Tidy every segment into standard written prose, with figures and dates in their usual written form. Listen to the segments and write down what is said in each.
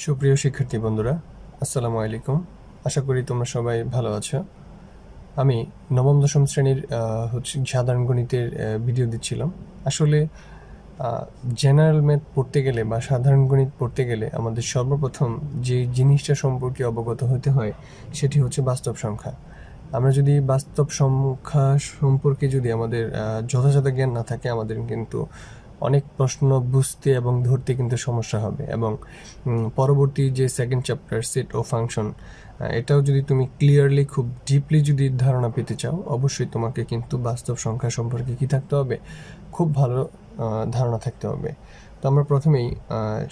সুপ্রিয় শিক্ষার্থী বন্ধুরা, আসসালামু আলাইকুম। আশা করি তোমরা সবাই ভালো আছো। আমি নবম-দশম শ্রেণীর সাধারণ গণিতের ভিডিও দিচ্ছিলাম। আসলে জেনারেল ম্যাথ পড়তে গেলে বা সাধারণ গণিত পড়তে গেলে আমাদের সর্বপ্রথম যে জিনিসটা সম্পর্কে অবগত হতে হয় সেটি হচ্ছে বাস্তব সংখ্যা। আমরা যদি বাস্তব সংখ্যা সম্পর্কে যদি আমাদের যথাযথ জ্ঞান না থাকে, আমাদের কিন্তু অনেক প্রশ্ন বুঝতে এবং ধরতে কিন্তু সমস্যা হবে। এবং পরবর্তী যে সেকেন্ড চ্যাপ্টার সেট ও ফাংশন, এটাও যদি তুমি ক্লিয়ারলি খুব ডিপলি যদি ধারণা পেতে চাও, অবশ্যই তোমাকে কিন্তু বাস্তব সংখ্যা সম্পর্কে কী থাকতে হবে, খুব ভালো ধারণা থাকতে হবে। তো আমরা প্রথমেই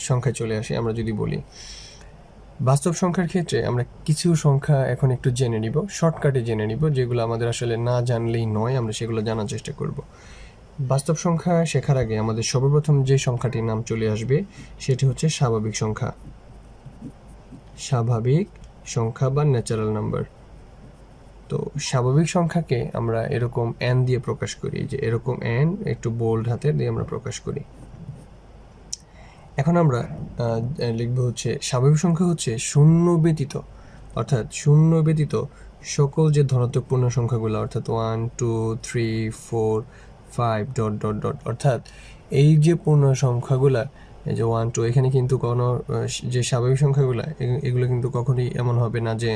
সংখ্যায় চলে আসি। আমরা যদি বলি বাস্তব সংখ্যার ক্ষেত্রে আমরা কিছু সংখ্যা এখন একটু জেনে নিব, শর্টকাটে জেনে নিব, যেগুলো আমাদের আসলে না জানলেই নয়, আমরা সেগুলো জানার চেষ্টা করব। বাস্তব সংখ্যা শেখার আগে আমাদের সর্বপ্রথম যে সংখ্যাটির নাম চলে আসবে সেটি হচ্ছে স্বাভাবিক সংখ্যা। স্বাভাবিক সংখ্যা বা ন্যাচারাল নাম্বার। তো স্বাভাবিক সংখ্যাকে আমরা এরকম n দিয়ে প্রকাশ করি, যে এরকম n একটু বোল্ড হাতে দিয়ে আমরা প্রকাশ করি। এখন আমরা লিখব হচ্ছে স্বাভাবিক সংখ্যা হচ্ছে শূন্য ব্যতীত, অর্থাৎ শূন্য ব্যতীত সকল যে ধনাত্মক পূর্ণ সংখ্যাগুলো, অর্থাৎ 1 2 3 4 5 ডট ডট ডট, অর্থাৎ এই যে পূর্ণ সংখ্যাগুলা, এই যে 1 2, এখানে কিন্তু কোনো যে স্বাভাবিক সংখ্যাগুলো এগুলো কিন্তু কখনোই এমন হবে না যে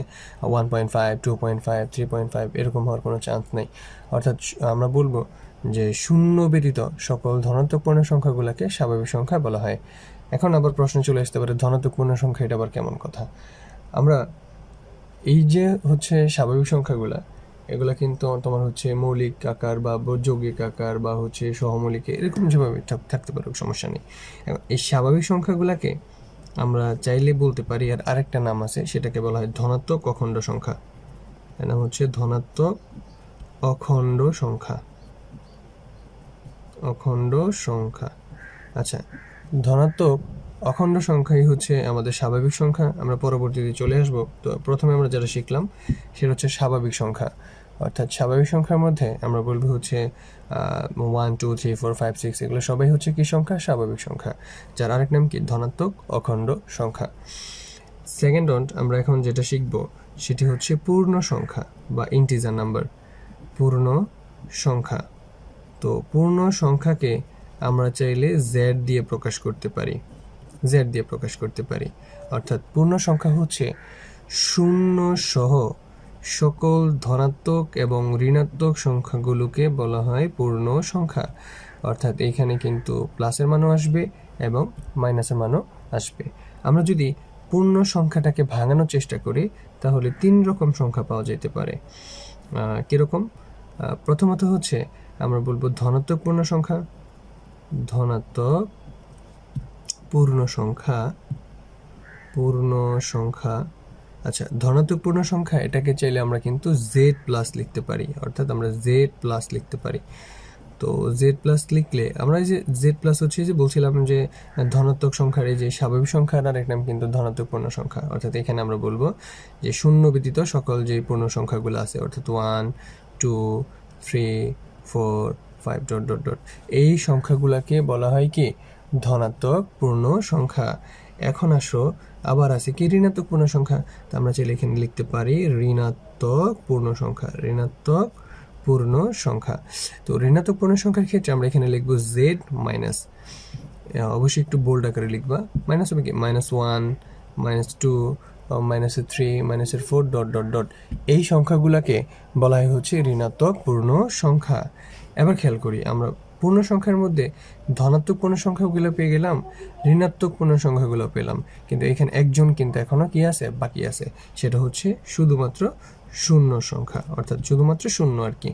1.5 2.5 3.5 এরকম হওয়ার কোনো চান্স নেই। অর্থাৎ আমরা বলবো যে শূন্য ব্যতীত সকল ধনাত্মক পূর্ণ সংখ্যাগুলোকে স্বাভাবিক সংখ্যা বলা হয়। এখন আবার প্রশ্ন চলে আসতে পারে, ধনাত্মক পূর্ণ সংখ্যা এটা আবার কেমন কথা? আমরা এই যে হচ্ছে স্বাভাবিক সংখ্যাগুলা, এগুলা কিন্তু তোমার হচ্ছে মৌলিক আকার বা যৌগিক আকার বা হচ্ছে সহমৌলিক, এরকম যেভাবে থাকতে পারে, সমস্যা নেই। এই স্বাভাবিক সংখ্যাগুলাকে আমরা চাইলে বলতে পারি আর আরেকটা নাম আছে, সেটাকে বলা হয় ধনাত্মক অখণ্ড সংখ্যা। এর নাম হচ্ছে ধনাত্মক অখণ্ড সংখ্যা। অখণ্ড সংখ্যা। আচ্ছা, ধনাত্মক অখণ্ড সংখ্যাই হচ্ছে আমাদের স্বাভাবিক সংখ্যা। আমরা পরবর্তীতে চলে আসব। তো প্রথমে আমরা যেটা শিখলাম সেটা হচ্ছে স্বাভাবিক সংখ্যা। অর্থাৎ স্বাভাবিক সংখ্যার মধ্যে আমরা বলবো হচ্ছে 1 2 3 4 5 6 এগুলো সবাই হচ্ছে কি সংখ্যা? স্বাভাবিক সংখ্যা, যার আরেক নাম কি? ধনাত্মক অখণ্ড সংখ্যা। সেকেন্ড আমরা এখন যেটা শিখব সেটি হচ্ছে পূর্ণ সংখ্যা বা ইন্টিজার নাম্বার। পূর্ণ সংখ্যা। তো পূর্ণ সংখ্যাকে আমরা চাইলে z দিয়ে প্রকাশ করতে পারি, z দিয়ে প্রকাশ করতে পারি। অর্থাৎ পূর্ণ সংখ্যা হচ্ছে শূন্য সহ সকল ধনাত্মক এবং ঋণাত্মক সংখ্যাগুলোকে বলা হয় পূর্ণ সংখ্যা। অর্থাৎ এইখানে কিন্তু প্লাসের মানও আসবে এবং মাইনাসের মানও আসবে। আমরা যদি পূর্ণ সংখ্যাটাকে ভাঙানোর চেষ্টা করি তাহলে 3 রকম সংখ্যা পাওয়া যেতে পারে। কীরকম? প্রথমত হচ্ছে আমরা বলবো ধনাত্মক পূর্ণ সংখ্যা, ধনাত্মক পূর্ণ সংখ্যা, পূর্ণ সংখ্যা। আচ্ছা, ধনাত্মক পূর্ণ সংখ্যা এটাকে চাইলে আমরা কিন্তু জেড প্লাস লিখতে পারি, অর্থাৎ আমরা জেড প্লাস লিখতে পারি। তো জেড প্লাস লিখলে আমরা এই যে জেড প্লাস হচ্ছে যে বলছিলাম যে ধনাত্মক সংখ্যার এই যে স্বাভাবিক সংখ্যার আরেক নাম কিন্তু ধনাত্মক পূর্ণ সংখ্যা। অর্থাৎ এখানে আমরা বলবো যে শূন্য ব্যতীত সকল যে পূর্ণ সংখ্যাগুলো আছে, অর্থাৎ 1 2 3 4 5 ডট ডট ডট, এই সংখ্যাগুলোকে বলা হয় কি? ধনাত্মক পূর্ণ সংখ্যা। এখন আসো আবার আছে কি ঋণাত্মক পূর্ণ সংখ্যা। তো আমরা চাইলে এখানে লিখতে পারি ঋণাত্মক পূর্ণ সংখ্যা, ঋণাত্মক পূর্ণ সংখ্যা। তো ঋণাত্মক পূর্ণ সংখ্যার ক্ষেত্রে আমরা এখানে লিখবো জেড মাইনাস, অবশ্যই একটু বোল্ড আকারে লিখবা। মাইনাস হবে কি? -1 -2 -3 -4 ডট ডট ডট, এই সংখ্যাগুলোকে বলা হয় হচ্ছে ঋণাত্মক পূর্ণ সংখ্যা। এবার খেয়াল করি, আমরা পূর্ণ সংখ্যার মধ্যে ধনাত্মক পূর্ণ সংখ্যাগুলো পেয়ে গেলাম, ঋণাত্মক পূর্ণ সংখ্যাগুলো পেলাম, কিন্তু এখানে একজন কিন্তু এখনো কি আছে? বাকি আছে। সেটা হচ্ছে শুধুমাত্র শূন্য সংখ্যা, অর্থাৎ শুধুমাত্র শূন্য আর কি।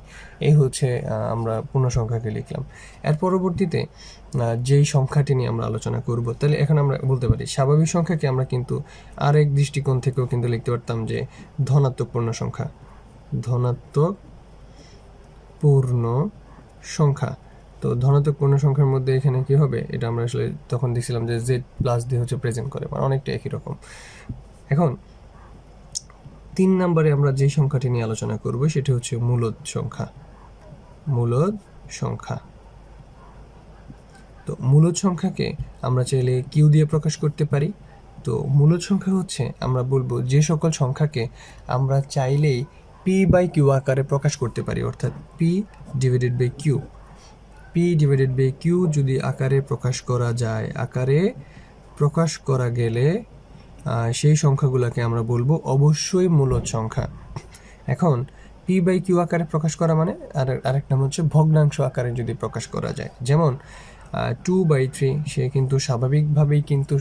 এই হচ্ছে আমরা পূর্ণ সংখ্যাকে লিখলাম। এর পরবর্তীতে যেই সংখ্যাটি নিয়ে আমরা আলোচনা করব, তাহলে এখন আমরা বলতে পারি স্বাভাবিক সংখ্যাকে আমরা কিন্তু আরেক দৃষ্টিকোণ থেকেও কিন্তু লিখতে পারতাম যে ধনাত্মক পূর্ণ সংখ্যা, ধনাত্মক পূর্ণ সংখ্যা। তো ধনাত্মক পূর্ণ সংখ্যার মধ্যে এখানে কি হবে? এটা আমরা আসলে তখন দেখছিলাম যে জেড প্লাস দিয়ে হচ্ছে প্রেজেন্ট করে, মানে অনেকটা একই রকম। এখন 3 নম্বরে আমরা যে সংখ্যাটি নিয়ে আলোচনা করব সেটি হচ্ছে মূলদ সংখ্যা, মূলদ সংখ্যা। তো মূলদ সংখ্যাকে আমরা চাইলে কিউ দিয়ে প্রকাশ করতে পারি, তো মূলদ সংখ্যা হচ্ছে আমরা বলবো যে সকল সংখ্যাকে আমরা চাইলেই পি বাই কিউ আকারে প্রকাশ করতে পারি, অর্থাৎ P divided by Q. P divided by Q যদি আকারে প্রকাশ করা যায়, আকারে প্রকাশ করা গেলে সেই সংখ্যাগুলোকে আমরা বলবো অবশ্যই মূলদ সংখ্যা। এখন পি বাই কিউ আকারে প্রকাশ করা মানে আরেক নাম হচ্ছে ভগ্নাংশ আকারে যদি প্রকাশ করা যায়, যেমন 2/3 সে কিন্তু স্বাভাবিকভাবেই কিন্তু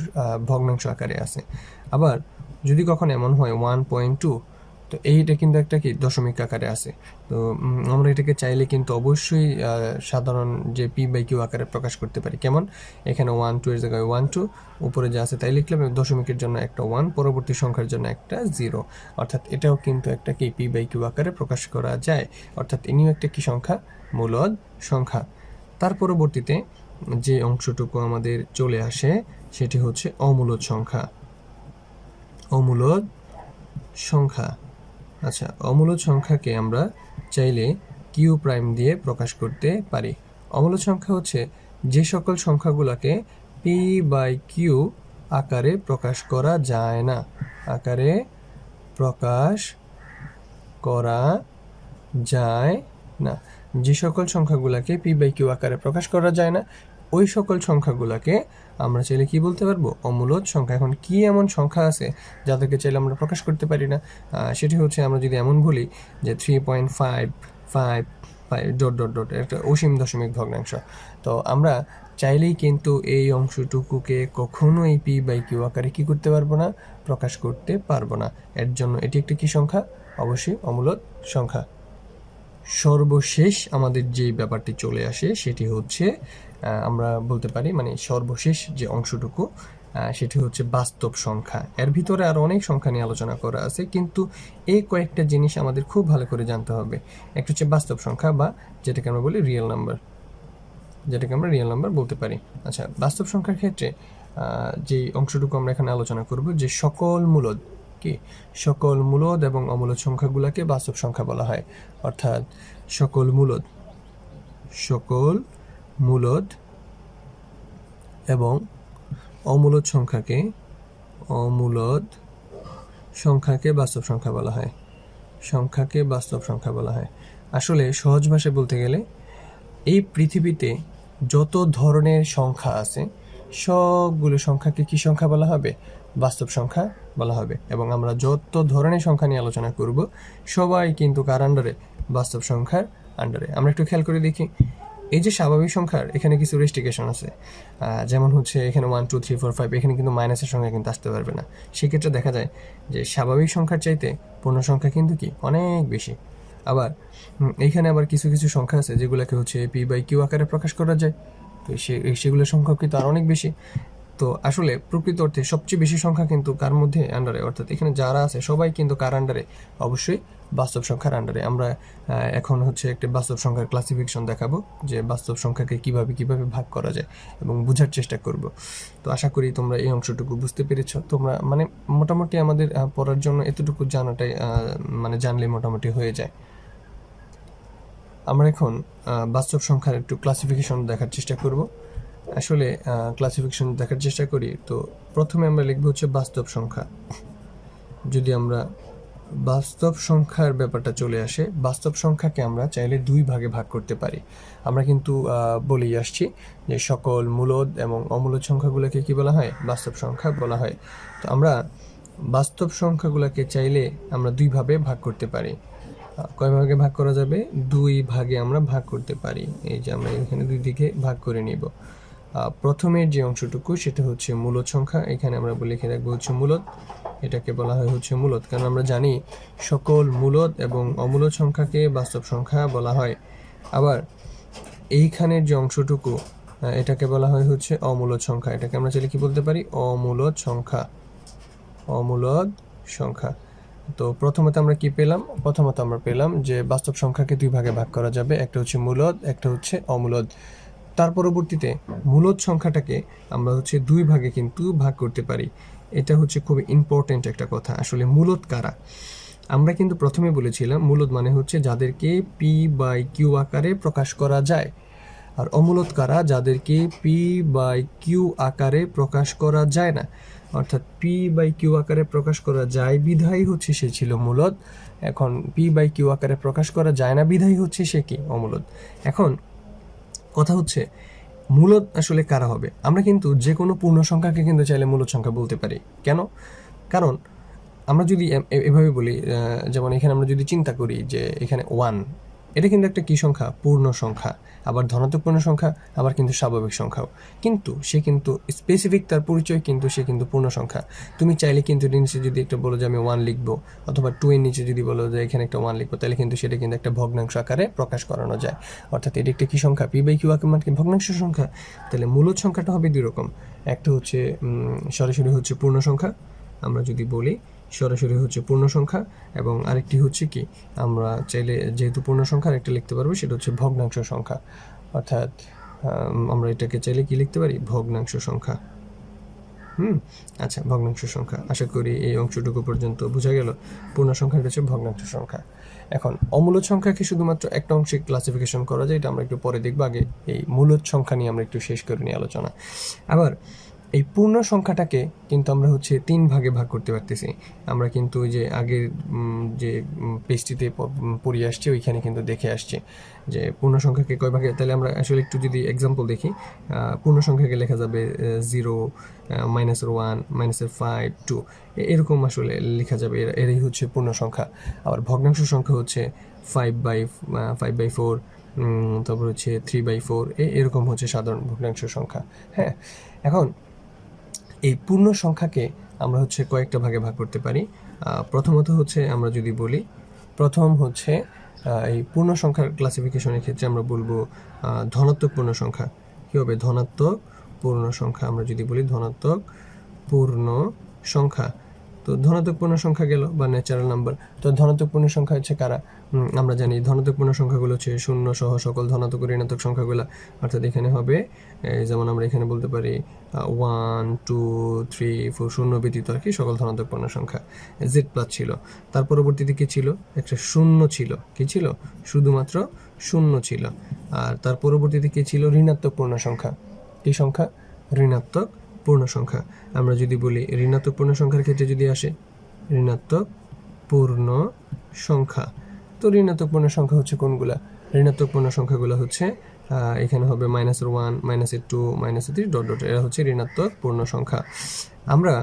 ভগ্নাংশ আকারে আছে। আবার যদি কখন এমন হয় 1.2, তো এইটা কিন্তু একটা কি দশমিক আকারে আছে। তো আমরা এটাকে চাইলে কিন্তু অবশ্যই সাধারণ যে পি বাই কিউ আকারে প্রকাশ করতে পারি। কেমন, এখানে 1-2 এর জায়গায় 1-2, উপরে যা আছে তাই লিখলাম, দশমিকের জন্য একটা 1, পরবর্তী সংখ্যার জন্য একটা 0, অর্থাৎ এটাও কিন্তু একটা কি পি বাই কিউ আকারে প্রকাশ করা যায়, অর্থাৎ ইনিও একটা কি সংখ্যা, মূলদ সংখ্যা। তার পরবর্তীতে যে অংশটুকু আমাদের চলে আসে সেটি হচ্ছে অমূলদ সংখ্যা। অমূলদ সংখ্যা, আচ্ছা, অমূলদ সংখ্যাকে আমরা চাইলে কিউ প্রাইম দিয়ে প্রকাশ করতে পারি। অমূলদ সংখ্যা হচ্ছে যে সকল সংখ্যাগুলোকে পি বাই কিউ আকারে প্রকাশ করা যায় না, আকারে প্রকাশ করা যায় না। যে সকল সংখ্যাগুলোকে পি বাই কিউ আকারে প্রকাশ করা যায় না, ওই সকল সংখ্যাগুলোকে আমরা চাইলে কি বলতে পারবো, অমূলদ সংখ্যা। এখন কি এমন সংখ্যা আছে যাদেরকে চাইলে আমরা প্রকাশ করতে পারি না? সেটি হচ্ছে আমরা যদি এমন বলি যে 3.555 ... একটা অসীম দশমিক ভগ্নাংশ, তো আমরা চাইলেই কিন্তু এই অংশটুকুকে কখনোই পি বাই কিউ আকারে কি করতে পারবো না, প্রকাশ করতে পারবো না। এর জন্য এটি একটি কি সংখ্যা, অবশ্যই অমূলদ সংখ্যা। সর্বশেষ আমাদের যে ব্যাপারটি চলে আসে সেটি হচ্ছে আমরা বলতে পারি মানে সর্বশেষ যে অংশটুকু সেটি হচ্ছে বাস্তব সংখ্যা। এর ভিতরে আরও অনেক সংখ্যা নিয়ে আলোচনা করা আছে, কিন্তু এই কয়েকটা জিনিস আমাদের খুব ভালো করে জানতে হবে। একটা হচ্ছে বাস্তব সংখ্যা বা যেটাকে আমরা বলি রিয়েল নাম্বার, যেটাকে আমরা রিয়েল নাম্বার বলতে পারি। আচ্ছা, বাস্তব সংখ্যার ক্ষেত্রে যে অংশটুকু আমরা এখানে আলোচনা করব, যে সকল মূলদ কি সকল মূলদ এবং অমূলদ সংখ্যাগুলোকে বাস্তব সংখ্যা বলা হয়, অর্থাৎ সকল মূলদ এবং অমূলদ সংখ্যাকে বাস্তব সংখ্যা বলা হয়, সংখ্যাকে বাস্তব সংখ্যা বলা হয়। আসলে সহজ ভাষায় বলতে গেলে এই পৃথিবীতে যত ধরনের সংখ্যা আছে সবগুলো সংখ্যাকে কি সংখ্যা বলা হবে, বাস্তব সংখ্যা বলা হবে। এবং আমরা যত ধরনের সংখ্যা নিয়ে আলোচনা করব সবাই কিন্তু কার আন্ডারে, বাস্তব সংখ্যার আন্ডারে। আমরা একটু খেয়াল করে দেখি, এই যে স্বাভাবিক সংখ্যার এখানে কিছু রেস্ট্রিকশন আছে, যেমন হচ্ছে এখানে 1 2 3 4 5, এখানে কিন্তু মাইনাসের সংখ্যা কিন্তু আসতে পারবে না। সেক্ষেত্রে দেখা যায় যে স্বাভাবিক সংখ্যার চাইতে পূর্ণ সংখ্যা কিন্তু কি অনেক বেশি। আবার এইখানে আবার কিছু কিছু সংখ্যা আছে যেগুলোকে হচ্ছে পি বাই কিউ আকারে প্রকাশ করা যায়, তো সেগুলোর সংখ্যা কিন্তু আর অনেক বেশি। তো আসলে প্রকৃত অর্থে সবচেয়ে বেশি সংখ্যা কিন্তু কার মধ্যে আন্ডারে, অর্থাৎ এখানে যারা আছে সবাই কিন্তু কার আন্ডারে, অবশ্যই বাস্তব সংখ্যার আন্ডারে। আমরা এখন হচ্ছে একটা বাস্তব সংখ্যার ক্লাসিফিকেশন দেখাবো, যে বাস্তব সংখ্যাকে কিভাবে ভাগ করা যায় এবং বোঝার চেষ্টা করব। তো আশা করি তোমরা এই অংশটুকু বুঝতে পেরেছো। তোমরা মানে মোটামুটি আমাদের পড়ার জন্য এতটুকু জানাটাই মানে জানলে মোটামুটি হয়ে যায়। আমরা এখন বাস্তব সংখ্যার একটু ক্লাসিফিকেশন দেখার চেষ্টা করব। আসলে ক্লাসিফিকেশন দেখার চেষ্টা করি, তো প্রথমে আমরা লিখব হচ্ছে বাস্তব সংখ্যা। যদি আমরা বাস্তব সংখ্যার ব্যাপারটা চলে আসে, বাস্তব সংখ্যাকে আমরা চাইলে দুই ভাগে ভাগ করতে পারি। আমরা কিন্তু বলেই আসছি যে সকল মূলদ এবং অমূলদ সংখ্যাগুলোকে কি বলা হয়, বাস্তব সংখ্যা বলা হয়। তো আমরা বাস্তব সংখ্যাগুলোকে চাইলে আমরা দুই ভাবে ভাগ করতে পারি। কয় ভাগে ভাগ করা যাবে, দুই ভাগে আমরা ভাগ করতে পারি। এই যে আমরা এখানে দুই দিকে ভাগ করে নিব। প্রথমের যে অংশটুকু সেটা হচ্ছে মূলদ সংখ্যা, এখানে আমরা লিখে রাখবো হচ্ছে মূলদ, এটাকে বলা হয় হচ্ছে মূলদ, কারণ আমরা জানি সকল মূলদ এবং অমূলদ সংখ্যাকে বাস্তব সংখ্যা বলা হয়। আবার এইখানের যে অংশটুকু এটাকে বলা হয় হচ্ছে অমূলদ সংখ্যা, এটাকে আমরা চাইলে কি বলতে পারি, অমূলদ সংখ্যা, অমূলদ সংখ্যা। তো প্রথমত আমরা কি পেলাম, প্রথমত আমরা পেলাম যে বাস্তব সংখ্যাকে দুই ভাগে ভাগ করা যাবে, একটা হচ্ছে মূলদ, একটা হচ্ছে অমূলদ। তার পরবর্তীতে মূলদ সংখ্যাটাকে আমরা হচ্ছে দুই ভাগে কিন্তু ভাগ করতে পারি। এটা হচ্ছে খুব ইম্পর্টেন্ট একটা কথা। আসলে মূলদ কারা, আমরা কিন্তু প্রথমে বলেছিলাম মূলদ মানে হচ্ছে যাদেরকে পি বাই কিউ আকারে প্রকাশ করা যায়, আর অমূলদ কারা, যাদেরকে পি বাই কিউ আকারে প্রকাশ করা যায় না। অর্থাৎ p/q আকারে প্রকাশ করা যায় বিধায় হচ্ছে সে ছিল মূলদ। এখন p/q আকারে প্রকাশ করা যায় না বিধায় হচ্ছে সে কি অমূলদ। এখন কথা হচ্ছে মূলদ আসলে কারা হবে। আমরা কিন্তু যে কোনো পূর্ণ সংখ্যাকে কিন্তু চাইলে মূলদ সংখ্যা বলতে পারি। কেন? কারণ আমরা যদি এভাবে বলি, যেমন এখানে আমরা যদি চিন্তা করি যে এখানে 1, এটা কিন্তু একটা কি সংখ্যা? পূর্ণ সংখ্যা। আবার ধনাত্মক পূর্ণ সংখ্যা, আবার কিন্তু স্বাভাবিক সংখ্যাও। কিন্তু সে কিন্তু স্পেসিফিক, তার পরিচয় কিন্তু সে কিন্তু পূর্ণ সংখ্যা। তুমি চাইলে কিন্তু এর নিচে যদি একটা বলো যে আমি 1 লিখবো, অথবা 2 এর নিচে যদি বলো যে এখানে একটা 1 লিখবো, তাহলে কিন্তু সেটা কিন্তু একটা ভগ্নাংশ আকারে প্রকাশ করানো যায়। অর্থাৎ এটা একটা কি সংখ্যা? p/q আকারে মানে ভগ্নাংশ সংখ্যা। তাহলে মূলদ সংখ্যাটা হবে দুই রকম। একটা হচ্ছে সরাসরি হচ্ছে পূর্ণ সংখ্যা, আমরা যদি বলি সরাসরি হচ্ছে পূর্ণ সংখ্যা, এবং আরেকটি হচ্ছে কি, আমরা চাইলে যেহেতু পূর্ণ সংখ্যা আরেকটা লিখতে পারবো, সেটা হচ্ছে ভগ্নাংশ সংখ্যা। অর্থাৎ আমরা এটাকে চাইলে কি লিখতে পারি? ভগ্নাংশ সংখ্যা। আচ্ছা, ভগ্নাংশ সংখ্যা। আশা করি এই অংশটুকু পর্যন্ত বোঝা গেল। পূর্ণ সংখ্যাটা হচ্ছে ভগ্নাংশ সংখ্যা। এখন অমূলদ সংখ্যাকে শুধুমাত্র একটা অংশে ক্লাসিফিকেশন করা যায়, এটা আমরা একটু পরে দেখবো। আগে এই মূলদ সংখ্যা নিয়ে আমরা একটু শেষ করে নিই আলোচনা। আবার এই পূর্ণ সংখ্যাটাকে কিন্তু আমরা হচ্ছে 3 ভাগে ভাগ করতে পারতেছি। আমরা কিন্তু ওই যে আগের যে পেজটিতে পড়িয়ে আসছে, ওইখানে কিন্তু দেখে আসছে যে পূর্ণ সংখ্যাকে কয় ভাগে। তাহলে আমরা আসলে একটু যদি এক্সাম্পল দেখি, পূর্ণ সংখ্যাকে লেখা যাবে 0, -1, -5, 2, এরকম আসলে লেখা যাবে। এরাই হচ্ছে পূর্ণ সংখ্যা। আবার ভগ্নাংশ সংখ্যা হচ্ছে 5/4, তারপর হচ্ছে 3/4, এরকম হচ্ছে সাধারণ ভগ্নাংশ সংখ্যা। হ্যাঁ, এখন এই পূর্ণ সংখ্যাকে আমরা হচ্ছে কয়েকটা ভাগে ভাগ করতে পারি। প্রথমত হচ্ছে আমরা যদি বলি, প্রথম হচ্ছে এই পূর্ণ সংখ্যার ক্লাসিফিকেশনের ক্ষেত্রে আমরা বলবো ধনাত্মক পূর্ণ সংখ্যা। কী হবে? ধনাত্মক পূর্ণ সংখ্যা। আমরা যদি বলি ধনাত্মক পূর্ণ সংখ্যা, তো ধনাত্মক পূর্ণ সংখ্যা গেল বা ন্যাচারাল নাম্বার। তো ধনাত্মক পূর্ণ সংখ্যা হচ্ছে কারা? আমরা জানি ধনাত্মক পূর্ণ সংখ্যাগুলো হচ্ছে 0 সহ সকল ধনাত্মক ও ঋণাত্মক সংখ্যাগুলো। অর্থাৎ এখানে হবে যেমন আমরা এখানে বলতে পারি 1, 2, 3, 4, 0 ব্যতীত আর কি সকল ধনাত্মক পূর্ণ সংখ্যা। z+ ছিল, তার পরবর্তীতে কি ছিল? একটা 0 ছিল। কি ছিল? শুধুমাত্র 0 ছিল। আর তার পরবর্তীতে কি ছিল? ঋণাত্মক পূর্ণ সংখ্যা। কি সংখ্যা? ঋণাত্মক পূর্ণ সংখ্যা। আমরা যদি বলি ঋণাত্মক পূর্ণ সংখ্যার ক্ষেত্রে যদি আসে ঋণাত্মক পূর্ণ সংখ্যা, তো ঋণাত্মক পূর্ণ সংখ্যা হচ্ছে কোনগুলা? ঋণাত্মক পূর্ণ সংখ্যাগুলো হচ্ছে এখানে হবে -1, -2, -3, ... এরা হচ্ছে ঋণাত্মক পূর্ণ সংখ্যা। আমরা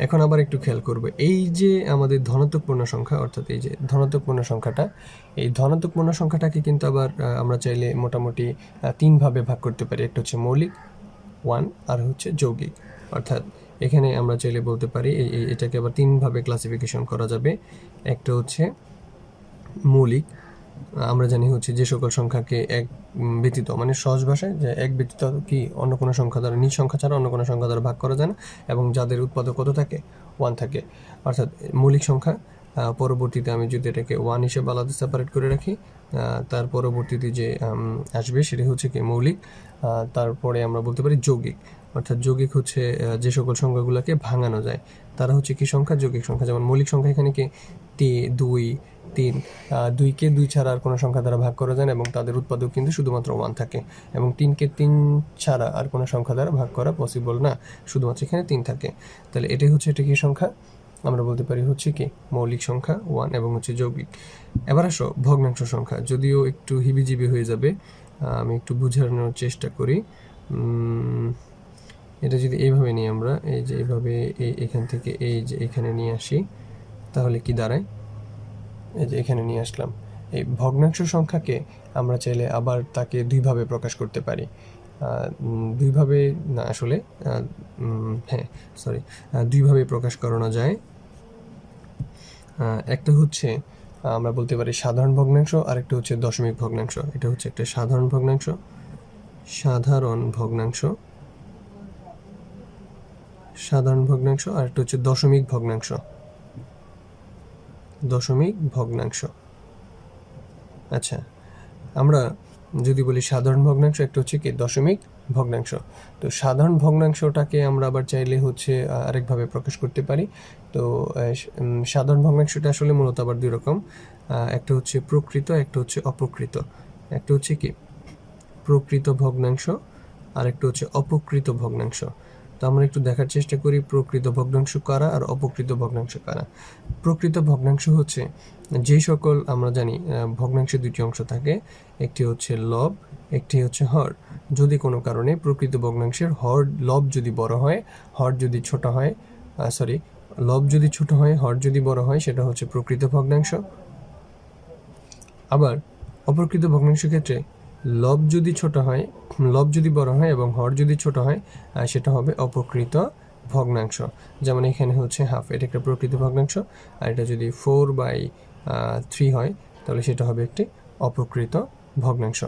এখন আবার একটু খেয়াল করব, এই যে আমাদের ধনাত্মক পূর্ণ সংখ্যা, অর্থাৎ এই যে ধনাত্মক পূর্ণ সংখ্যাটা, এই ধনাত্মক পূর্ণ সংখ্যাটাকে কিন্তু আবার আমরা চাইলে মোটামুটি 3 ভাবে ভাগ করতে পারি। একটা হচ্ছে মৌলিক 1, আর হচ্ছে যৌগিক। অর্থাৎ এখানে আমরা চাইলে বলতে পারি এটাকে আবার 3 ভাবে ক্লাসিফিকেশন করা যাবে। একটা হচ্ছে মৌলিক, আমরা জানি হচ্ছে যে সকল সংখ্যাকে এক ব্যতীত, মানে সহজ ভাষায় যে এক ব্যতীত কি অন্য কোনো সংখ্যা দ্বারা, নিজ সংখ্যা ছাড়া অন্য কোনো সংখ্যা দ্বারা ভাগ করা যায় না, এবং যাদের উৎপাদক কত থাকে? 1 থাকে। অর্থাৎ মৌলিক সংখ্যা। পরবর্তীতে আমি যদি এটাকে 1 হিসেবে আলাদা সেপারেট করে রাখি, তার পরবর্তীতে যে আসবে সেটা হচ্ছে কি মৌলিক। তারপরে আমরা বলতে পারি যৌগিক। অর্থাৎ যৌগিক হচ্ছে যে সকল সংখ্যাগুলোকে ভাঙানো যায়, তারা হচ্ছে কি সংখ্যা? যৌগিক সংখ্যা। যেমন মৌলিক সংখ্যা এখানে কি 2, 3, 2কে 2 ছাড়া আর কোনো সংখ্যা দ্বারা ভাগ করা যায় না, এবং তাদের উৎপাদক কিন্তু শুধুমাত্র 1 থাকে। এবং 3কে 3 ছাড়া আর কোনো সংখ্যা দ্বারা ভাগ করা পসিবল না, শুধুমাত্র এখানে 3 থাকে। তাহলে এটাই হচ্ছে এটা কি সংখ্যা? আমরা বলতে পারি হচ্ছে কি মৌলিক সংখ্যা 1, এবং হচ্ছে যৌগিক। এবার আসো ভগ্নাংশ সংখ্যা। যদিও একটু হিবিজিবি হয়ে যাবে, আমি একটু বোঝানোর চেষ্টা করি। এটা যদি এইভাবে নিই আমরা, এই যে এইভাবে এখান থেকে এই যে এখানে নিয়ে আসি, তাহলে কি দাঁড়ায়? এই যে এখানে নিয়ে আসলাম। এই ভগ্নাংশ সংখ্যাকে আমরা চাইলে আবার তাকে 2 ভাবে প্রকাশ করতে পারি। 2 ভাবে না, আসলে 2 ভাবে প্রকাশ করানো যায়। একটা হচ্ছে আমরা বলতে পারি সাধারণ ভগ্নাংশ, আর একটা হচ্ছে দশমিক ভগ্নাংশ। এটা হচ্ছে একটা সাধারণ ভগ্নাংশ, আর একটা হচ্ছে দশমিক ভগ্নাংশ। আচ্ছা, আমরা যদি বলি সাধারণ ভগ্নাংশ, একটা হচ্ছে কি দশমিক ভগ্নাংশ। তো সাধারণ ভগ্নাংশটাকে আমরা আবার চাইলে হচ্ছে আরেকভাবে প্রকাশ করতে পারি। তো সাধারণ ভগ্নাংশটা আসলে মূলত আবার 2 রকম। একটা হচ্ছে প্রকৃত, একটা হচ্ছে অপ্রকৃত। একটা হচ্ছে কি প্রকৃত ভগ্নাংশ, আর একটা হচ্ছে অপ্রকৃত ভগ্নাংশ। তো আমরা একটু দেখার চেষ্টা করি প্রকৃত ভগ্নাংশ কারা আর অপ্রকৃত ভগ্নাংশ কারা। প্রকৃত ভগ্নাংশ হচ্ছে যেই সকল আমরা জানি ভগ্নাংশে দুটি অংশ থাকে, একটি হচ্ছে লব, একটি হচ্ছে হর। যদি কোনো কারণে প্রকৃত ভগ্নাংশের লব যদি বড় হয়, হর যদি ছোট হয়, লব যদি ছোট হয়, হর যদি বড় হয়, সেটা হচ্ছে প্রকৃত ভগ্নাংশ। আবার অপ্রকৃত ভগ্নাংশের ক্ষেত্রে লব যদি ছোট হয়, লব যদি বড় হয় এবং হর যদি ছোট হয়, সেটা হবে অপ্রকৃত ভগ্নাংশ। যেমন এখানে হচ্ছে হাফ, এটা একটা প্রকৃত ভগ্নাংশ, আর এটা যদি 4/3 হয় তাহলে সেটা হবে একটি অপ্রকৃত ভগ্নাংশ।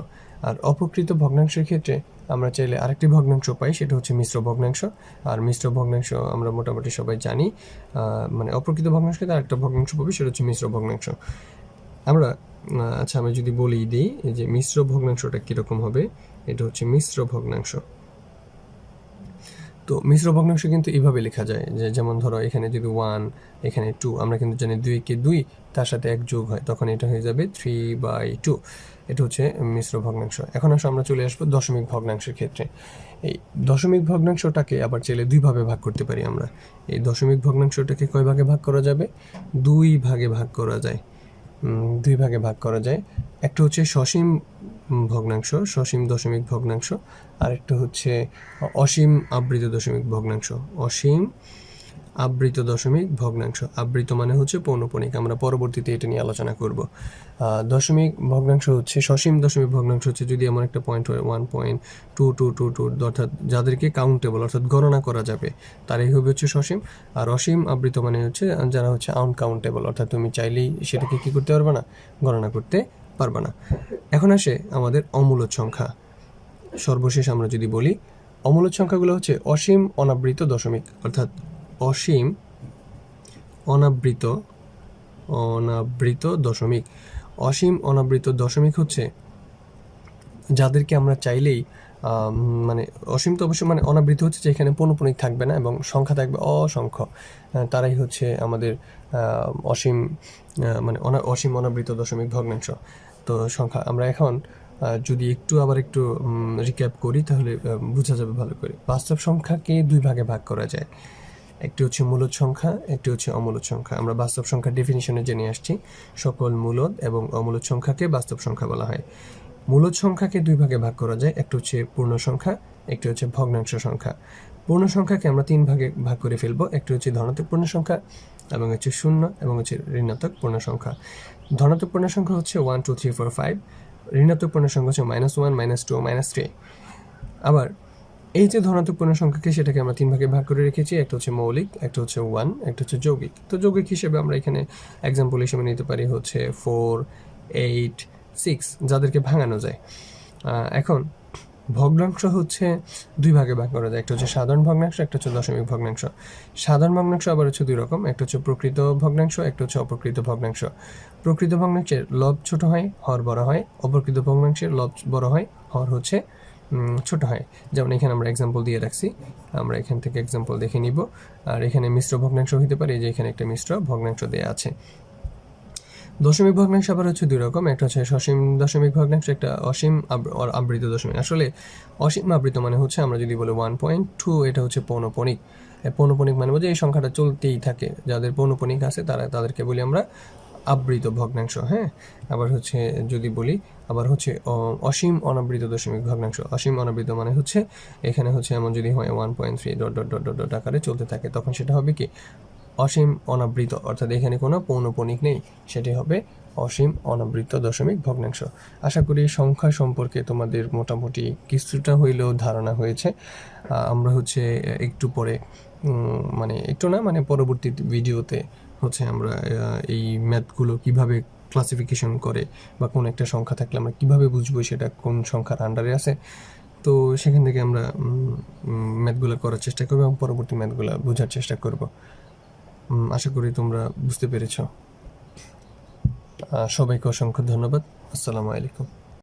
আর অপ্রকৃত ভগ্নাংশের ক্ষেত্রে আমরা চাইলে আরেকটি ভগ্নাংশ পাই, সেটা হচ্ছে মিশ্র ভগ্নাংশ। আর মিশ্র ভগ্নাংশ আমরা মোটামুটি সবাই জানি, মানে অপ্রকৃত ভগ্নাংশকে আরেকটা ভগ্নাংশ পাবি, সেটা হচ্ছে মিশ্র ভগ্নাংশ। আমরা আচ্ছা আমি যদি বলেই দিই যে মিশ্র ভগ্নাংশটা কীরকম হবে, এটা হচ্ছে মিশ্র ভগ্নাংশ। তো মিশ্র ভগ্নাংশ কিন্তু এইভাবে লেখা যায় যে, যেমন ধরো এখানে যদি 1, এখানে 2, আমরা কিন্তু জানি 2 কে 2 তার সাথে 1 যোগ হয়, তখন এটা হয়ে যাবে 3/2। এটা হচ্ছে মিশ্র ভগ্নাংশ। এখন আমরা চলে আসবো দশমিক ভগ্নাংশের ক্ষেত্রে। এই দশমিক ভগ্নাংশটাকে আবার চাইলে 2 ভাগে ভাগ করতে পারি আমরা। এই দশমিক ভগ্নাংশটাকে কয় ভাগে ভাগ করা যাবে? 2 ভাগে ভাগ করা যায়। 2 ভাগে ভাগ করা যায়। একটা হচ্ছে সসীম ভগ্নাংশ, সসীম দশমিক ভগ্নাংশ, আর একটা হচ্ছে অসীম আবৃত দশমিক ভগ্নাংশ। অসীম আবৃত দশমিক ভগ্নাংশ, আবৃত মানে হচ্ছে পৌনঃপুনিক। আমরা পরবর্তীতে এটা নিয়ে আলোচনা করব। দশমিক ভগ্নাংশ হচ্ছে, সসীম দশমিক ভগ্নাংশ হচ্ছে যদি এমন একটা পয়েন্ট হয় 1.2222, অর্থাৎ যাদেরকে কাউন্টেবল অর্থাৎ গণনা করা যাবে তারাই হবে হচ্ছে সসীম। আর অসীম আবৃত মানে হচ্ছে যারা হচ্ছে আনকাউন্টেবল, অর্থাৎ তুমি চাইলেই সেটাকে কি করতে পারবে না, গণনা করতে পারবে না। এখন আসে আমাদের অমূলদ সংখ্যা। সর্বশেষ আমরা যদি বলি অমূলদ সংখ্যাগুলো হচ্ছে অসীম অনাবৃত দশমিক, অর্থাৎ অসীম অনাবৃত দশমিক। অসীম অনাবৃত দশমিক হচ্ছে যাদেরকে আমরা চাইলেই মানে অসীম তো অবশ্যই, মানে অনাবৃত হচ্ছে যে এখানে পৌনঃপুনিক থাকবে না এবং সংখ্যা থাকবে অসংখ্য, তারাই হচ্ছে আমাদের অসীম মানে অসীম অনাবৃত দশমিক ভগ্নাংশ। তো সংখ্যা আমরা এখন যদি আবার একটু রিক্যাপ করি তাহলে বোঝা যাবে ভালো করে। বাস্তব সংখ্যাকে 2 ভাগে ভাগ করা যায়, একটি হচ্ছে মূলদ সংখ্যা, একটি হচ্ছে অমূলদ সংখ্যা। আমরা বাস্তব সংখ্যার ডেফিনিশনে জেনে আসছি, সকল মূলদ এবং অমূলদ সংখ্যাকে বাস্তব সংখ্যা বলা হয়। মূলদ সংখ্যাকে 2 ভাগে ভাগ করা যায়, একটা হচ্ছে পূর্ণ সংখ্যা, একটি হচ্ছে ভগ্নাংশ সংখ্যা। পূর্ণ সংখ্যাকে আমরা 3 ভাগে ভাগ করে ফেলবো, একটি হচ্ছে ধনাত্মক পূর্ণ সংখ্যা, এবং হচ্ছে 0, এবং হচ্ছে ঋণাত্মক পূর্ণ সংখ্যা। ধনাত্মক পূর্ণ সংখ্যা হচ্ছে 1 2 3 4 5, ঋণাত্মক পূর্ণ সংখ্যা হচ্ছে -1 -2 -3। আবার এই যে ধনাত্মক পূর্ণ সংখ্যাকে সেটাকে আমরা 3 ভাগে ভাগ করে রেখেছি, একটা হচ্ছে মৌলিক, একটা হচ্ছে 1, একটা হচ্ছে যৌগিক। তো যৌগিক হিসেবে আমরা এখানে এক্সাম্পল হিসেবে নিতে পারি হচ্ছে 4, 8, 6, যাদেরকে ভাঙানো যায়। এখন ভগ্নাংশ হচ্ছে 2 ভাগে ভাগ করা যায়, একটা হচ্ছে সাধারণ ভগ্নাংশ, একটা হচ্ছে দশমিক ভগ্নাংশ। সাধারণ ভগ্নাংশ আবার হচ্ছে 2 রকম, একটা হচ্ছে প্রকৃত ভগ্নাংশ, একটা হচ্ছে অপ্রকৃত ভগ্নাংশ। প্রকৃত ভগ্নাংশের লব ছোট হয়, হর বড় হয়। অপ্রকৃত ভগ্নাংশের লব বড় হয়, হর হচ্ছে ছোট হয়। যেমন এখানে আমরা এক্সাম্পল দিয়ে রাখছি, আমরা এখান থেকে এক্সাম্পল দেখে নিব। আর এখানে মিশ্র ভগ্নাংশ হতে পারে, যে এখানে একটা মিশ্র ভগ্নাংশ দেওয়া আছে। দশমিক ভগ্নাংশ আবার হচ্ছে 2 রকম, একটা হচ্ছে সসীম দশমিক ভগ্নাংশ, একটা অসীম আবৃত দশমিক। আসলে অসীম আবৃত মানে হচ্ছে আমরা যদি বলি 1.2, এটা হচ্ছে পৌনঃপুনিক। পৌনঃপুনিক মানে বোঝে এই সংখ্যাটা চলতেই থাকে, যাদের পৌনঃপুনিক আছে তাদেরকে বলি আমরা আবৃত ভগ্নাংশ। হ্যাঁ, আবার হচ্ছে যদি বলি আবার হচ্ছে অসীম অনাবৃত দশমিক ভগ্নাংশ। অসীম অনাবৃত মানে হচ্ছে এখানে হচ্ছে এমন যদি হয় 1.3 ... আকারে চলতে থাকে, তখন সেটা হবে কি অসীম অনাবৃত, অর্থাৎ এখানে কোনো পৌনঃপুনিক নেই, সেটি হবে অসীম অনাবৃত দশমিক ভগ্নাংশ। আশা করি সংখ্যা সম্পর্কে তোমাদের মোটামুটি কিছুটা হইলেও ধারণা হয়েছে। আমরা হচ্ছে একটু পরে মানে পরবর্তী ভিডিওতে হচ্ছে আমরা এই ম্যাথগুলো কিভাবে ক্লাসিফিকেশন করে বা কোন একটা সংখ্যা থাকলে আমরা কিভাবে বুঝবো সেটা কোন সংখ্যার আন্ডারে আছে, তো সেখান থেকে আমরা ম্যাথগুলো করার চেষ্টা করবো এবং পরবর্তী ম্যাথগুলো বোঝার চেষ্টা করব। আশা করি তোমরা বুঝতে পেরেছ। সবাইকে অসংখ্য ধন্যবাদ। আসসালামু আলাইকুম।